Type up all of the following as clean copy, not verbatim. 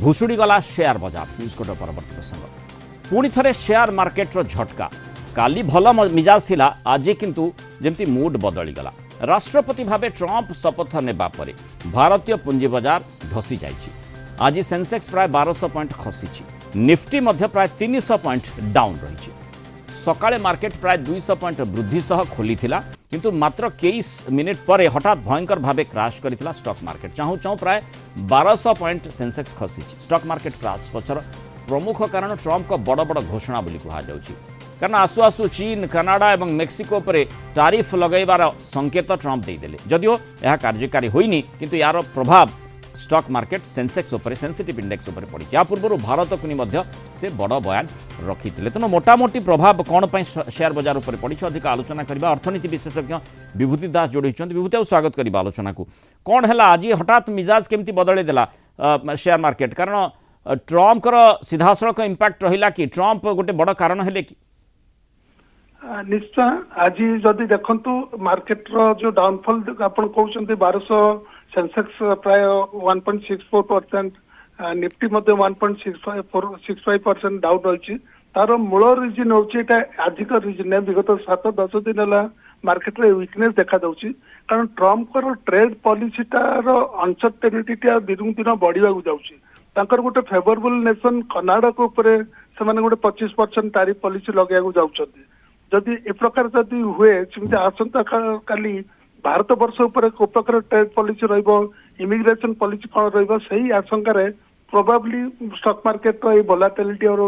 भुशुड़ी गला शेयर बजार news coat परवर्त प्रसंग पुणी थे शेयर मार्केट झटका काली भल मिजाज थिला आज किंतु जमती मूड बदलीगला राष्ट्रपति भावे ट्रंप शपथ नेबा परे भारतीय पुंजी बजार धसी जाइछि। आज सेंसेक्स प्राय 1200 पॉइंट खसी निफ्टी मध्य प्राय 300 पॉइंट डाउन रही। सकाळे मार्केट प्राय 200 पॉइंट वृद्धि सह खोली थिला किंतु मात्र 23 मिनिट पर हठात भयंकर भावे क्राश करिथिला स्टॉक मार्केट। चाहू चाहू प्राय 1200 पॉइंट सेंसेक्स खसी स्टॉक मार्केट क्राश पछर प्रमुख कारण ट्रंप को बड़ बड़ घोषणा बोली कहा जाउछि। कारण आसु आसु चीन कनाडा और मेक्सिको पर टारिफ लगैबार संकेत ट्रंप देदेले जदिओ यह कार्यकारी होइनी किंतु यार प्रभाव स्टॉक मार्केट सेंसेक्स उपर सेंसिटिव इंडेक्स उपर पड़ी। या पूर्व भारत को मध्य से बड़ बयान रखी तेणु मोटामोटी प्रभाव कौन पर शेयर बजार उपर पड़ी अधिक आलोचना करबा अर्थनीति विशेषज्ञ विभूति दास जोड़ी विभूति स्वागत करबा आलोचना को कौन है आज हठात मिजाज केमती बदले देला शेयर मार्केट कारण ट्रंप सीधासलख इंपैक्ट रहिला कि ट्रंप गोटे बड़ कारण हेले कि निश्चय आज जदि देखु मार्केट रो जो डाउनफॉल आपण कहउछन्ते 1200 सेंसेक्स प्राय 1.64% निफ्टी मध्य 1.65% डाउन रही। तार मूल रिजन होची एटा अधिक रिजन है विगत 7-10 दिन है मार्केट रे वीकनेस देखा जाउची कारण ट्रंप को ट्रेड पॉलिसी तार अनसर्टेनिटी दिन दिन बढ़िया जाउची। तांकर गोटे फेवरेबल नेशन कनाडा को ऊपर से माने गोटे 25% टैरिफ पॉलिसी लगाया जाउछन्ते। जदि ए प्रकार जदि हुए सेमती आसंता काली भारत वर्ष उपर को प्रकार ट्रेड पॉलिसी रहिबो इमिग्रेशन पॉलिसी कौन रहिबो सही आशंकार प्रोबेबली स्टॉक मार्केट रो वोलाटिलिटी और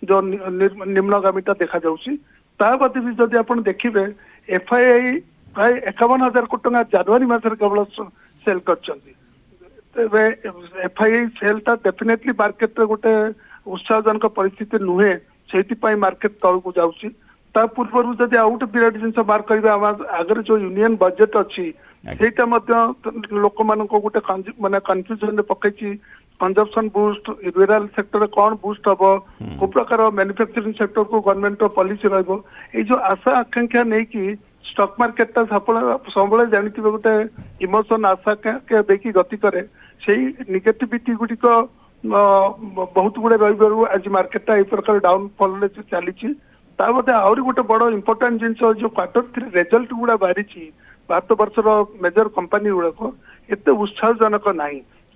जो निम्नगामिता देखा जाउची। ता बदे भी जदि आपण देखिबे एफआईआई प्राय 51,000 कोटी टंका जनवरी मास रे केवल सेल करछन्ती। तेबे एफआईआई सेल ता डेफिनेटली मार्केट रे गोटे उत्साहजनक परिस्थिति नुहे सेति पई मार्केट तळकु जाउची। ता पूर्व जदि आउट पीरियड जिनस बार करबा आगर जो यूनियन बजेट अच्छी सेटा लोक मान गोटे माने कन्फ्यूजन पकई कंजप्शन बूस्ट रूरल सेक्टर कौन बूस्ट हम को प्रकार मैन्युफैक्चरिंग सेक्टर को गवर्नमेंट पॉलिसी रहिबो ए जो आशा आकांक्षा नहीं कि स्टॉक मार्केट ता सब जानी गोटे इमोशन आशा के देखी गति करे से नेगेटिविटी गुडी को बहुत गुड़े रही आज मार्केट ए प्रकार डाउनफॉल चली। ताबते आहरी गोटे बड़ इंपोर्टाट जिन जो Q3 रिजल्ट गुड़ा बाहरी भारत वर्षर मेजर कंपनी गुड़ाक एत उत्साहजनक ना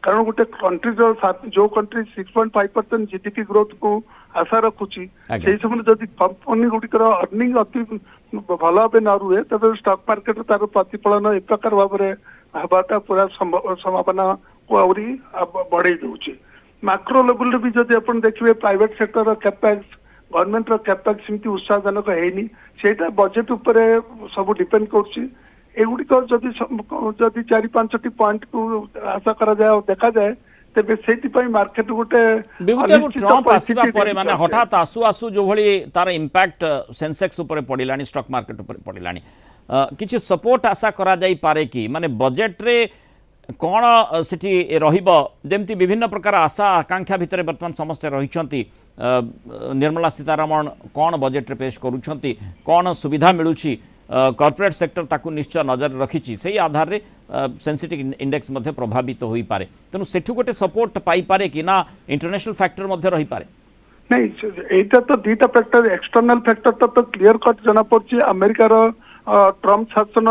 कारण गोटे कंट्री जो कंट्री 6.5% जीडीपी ग्रोथ को आशा रखुची से समय जदि कंपनी गुड़िकर अर्निंग अति भल भाव न रुहे तब स्टॉक मार्केट तार प्रतिफलन एक प्रकार भाव में हवाटा पूरा संभावना को आहरी बढ़ई दौर। माक्रो लेवल भी जदि आप देखिए private sector capex government capex सेमती उत्साहजनक है सेटा बजेट उपर सब डिपेंड कर एगुड़िक जदि 4-5 पॉइंट को आशा करा जाए और देखा जाए तेबे सेति मार्केट गोटे ट्रंप आसीबा परे माने हठात आसु आसु जो भली तार इंपैक्ट सेंसेक्स ऊपर पड़िलानी स्टॉक मार्केट ऊपर पड़िलानी किछि सपोर्ट आशा करा जाई पारे कि माने बजेट रे कौन सेठी रहिबो जेमती विभिन्न प्रकार आशा आकांक्षा भितर वर्तमान समस्त रहिछंती निर्मला सीतारमण कौन बजेट रे पेश करूछंती कौन सुविधा मिलुछि कॉर्पोरेट सेक्टर ताकू निश्चय नजर रखिछि से आधार रे सेंसिटिव इंडेक्स मध्ये प्रभावित होई पारे तेनु सेठु गोटे सपोर्ट पाई पारे कि ना इंटरनेशनल फैक्टर मध्ये रही पारे नहीं एटा तो दीटा फैक्टर एक्सटर्नल फैक्टर तो क्लियर कट जना पड़छि अमेरिका रो ट्रंप शासन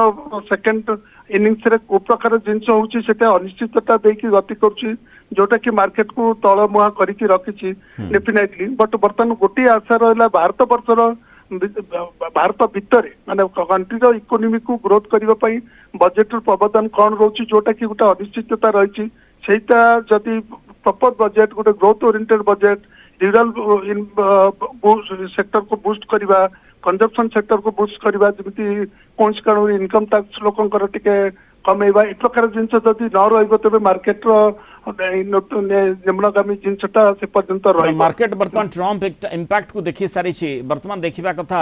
सेकंड इनिंग्स रे को प्रकार जिनस होउछि सेटा अनिश्चितता देकी गति करछि जोटा कि मार्केट को तळ मुहा करिकि रखिछि डेफिनेटली बट वर्तमान गोटी आशा रहला भारत वर्षर भारत भितर माने कंट्री रो इकोनॉमी को ग्रोथ करबा पई बजेट रो प्रावधान कोन रोछि जोटा कि गोटा अनिश्चितता रहिछि सेटा जदि प्रॉपर बजेट गोटे growth oriented budget rural sector को बूस्ट करबा कंजप्शन सेक्टर को बूस्ट करबा जमिति कौन कारण इनकम टैक्स लोकंकर टिके कमेबा ए प्रकार जिनस जदि न रहिबो तबे मार्केट रो निम्नगामी जिनसटा से पर्यंत रहिबो। मार्केट वर्तमान ट्रंप इंपैक्ट को देखि सारी छी वर्तमान देखिबा कथा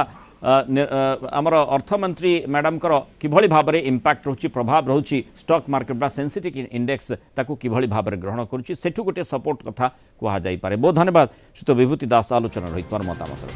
आमर अर्थमंत्री मैडम किभली भाव में इंपैक्ट रोची प्रभाव रोची स्टॉक मार्केट बा सेंसिटिव इंडेक्स ताकू किभली भाव में ग्रहण करुची सेठू गोटे सपोर्ट कथा कहा जाई पारे। बहुत धन्यवाद श्रीयुत विभूति दास आलोचना रही मतामत।